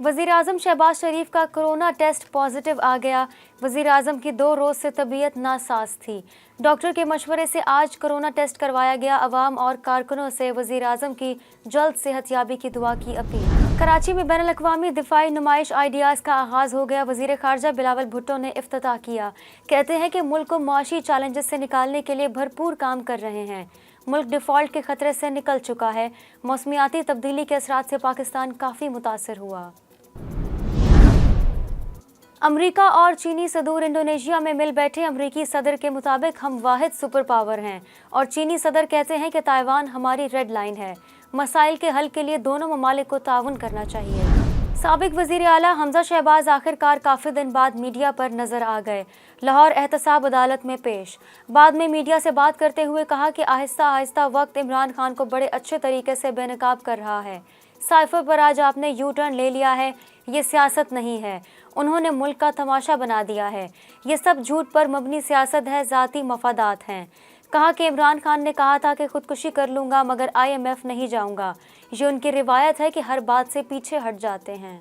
वज़ीर-ए-आज़म शहबाज शरीफ का corona test positive आ गया। वज़ीर-ए-आज़म की 2 रोज़ से तबीयत नासाज थी। डॉक्टर के मशवरे से आज कोरोना टेस्ट करवाया गया। अवाम और कारकुनों से वज़ीर-ए-आज़म की जल्द सेहतयाबी की दुआ की अपील। कराची में बैनुल-अक़वामी दिफाई नुमाइश आइडियाज़ का आगाज़ हो गया। वज़ीर ख़ारजा बिलावल भुट्टो ने इफ्तिताह किया। कहते हैं कि मुल्क को मुआशी चैलेंजेस से निकालने के लिए भरपूर काम कर रहे हैं। मुल्क डिफ़ॉल्ट के खतरे से निकल चुका है। मौसमियाती तब्दीली के असरात से पाकिस्तान काफ़ी मुतासर हुआ। अमरीका और चीनी सदूर इंडोनेशिया में मिल बैठे। अमरीकी सदर के मुताबिक हम वाहिद सुपर पावर हैं और चीनी सदर कहते हैं कि ताइवान हमारी रेड लाइन है। मसाइल के हल के लिए दोनों ममालिक को ताउन करना चाहिए। साबिक वज़ीर आला हमजा शहबाज आखिरकार काफ़ी दिन बाद मीडिया पर नजर आ गए। लाहौर एहतसाब अदालत में पेश। बाद में मीडिया से बात करते हुए कहा कि आहिस्ता आहिस्ता वक्त इमरान खान को बड़े अच्छे तरीके से बेनकाब कर रहा है। साइफर पर आज आपने यू टर्न ले लिया है, ये सियासत नहीं है। उन्होंने मुल्क का तमाशा बना दिया है। ये सब झूठ पर मबनी सियासत है, ज़ाती मफादात हैं। कहा कि इमरान खान ने कहा था कि खुदकुशी कर लूँगा मगर IMF नहीं जाऊँगा। ये उनकी रिवायत है कि हर बात से पीछे हट जाते हैं।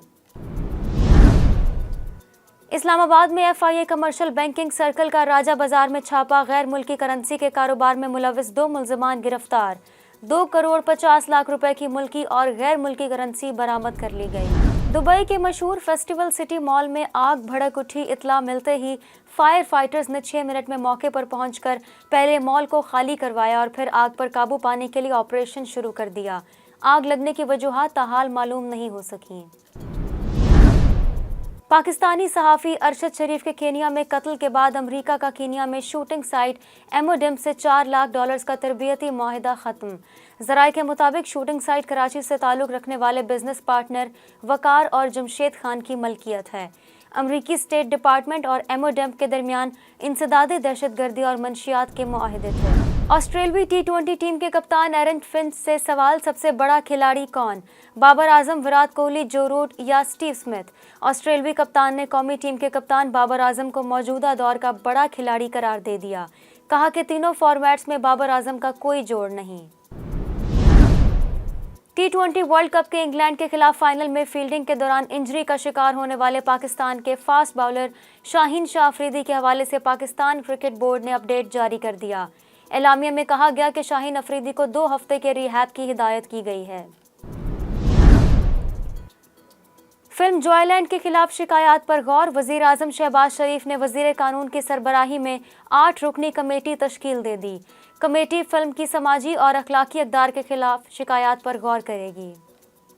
इस्लामाबाद में FIA कमर्शियल बैंकिंग सर्कल का राजा बाजार में छापा। गैर मुल्की करेंसी के कारोबार में मुलविस 2 मुल्ज़िमान गिरफ्तार। 2 करोड़ 50 लाख रुपए की मुल्की और गैर मुल्की करेंसी बरामद कर ली गई। दुबई के मशहूर फेस्टिवल सिटी मॉल में आग भड़क उठी। इत्तला मिलते ही फायर फाइटर्स ने 6 मिनट में मौके पर पहुंचकर पहले मॉल को खाली करवाया और फिर आग पर काबू पाने के लिए ऑपरेशन शुरू कर दिया। आग लगने की वजूहात ताहाल मालूम नहीं हो सकी। पाकिस्तानी सहाफ़ी अरशद शरीफ के केनिया में कत्ल के बाद अमेरिका का केनिया में शूटिंग साइट एमोडेम से $4 लाख का तरबियती मुआहिदा ख़त्म। ज़राए के मुताबिक शूटिंग साइट कराची से ताल्लुक़ रखने वाले बिजनेस पार्टनर वकार और जमशेद खान की मलकियत है। अमरीकी स्टेट डिपार्टमेंट और एमोडेम के दरमियान इंसदादी दहशतगर्दी और मंशियात के मुआहिदे थे। ऑस्ट्रेलवी T20 टीम के कप्तान एरन फिंच से सवाल, सबसे बड़ा खिलाड़ी कौन? बाबर आजम, विराट कोहली, जो रूट या स्टीव स्मिथ? ऑस्ट्रेलवी कप्तान ने कौमी टीम के कप्तान बाबर आजम को मौजूदा दौर का बड़ा खिलाड़ी करार दे दिया। कहा कि तीनों फॉर्मेट्स में बाबर आजम का कोई जोड़ नहीं। T20 वर्ल्ड कप के इंग्लैंड के खिलाफ फाइनल में फील्डिंग के दौरान इंजरी का शिकार होने वाले पाकिस्तान के फास्ट बाउलर शाहीन शाह अफरीदी के हवाले से पाकिस्तान क्रिकेट बोर्ड ने अपडेट जारी कर दिया। एलामिया में कहा गया कि शाहीन अफरीदी को 2 हफ्ते के रिहैब की हिदायत की गई है। फिल्म जॉयलैंड के खिलाफ शिकायत पर गौर। वज़ीर-ए-आज़म शहबाज शरीफ ने वज़ीर कानून की सरबराही में 8 रुकनी कमेटी तश्कील दे दी। कमेटी फिल्म की समाजी और अखलाकी अक़दार के खिलाफ शिकायत पर गौर करेगी।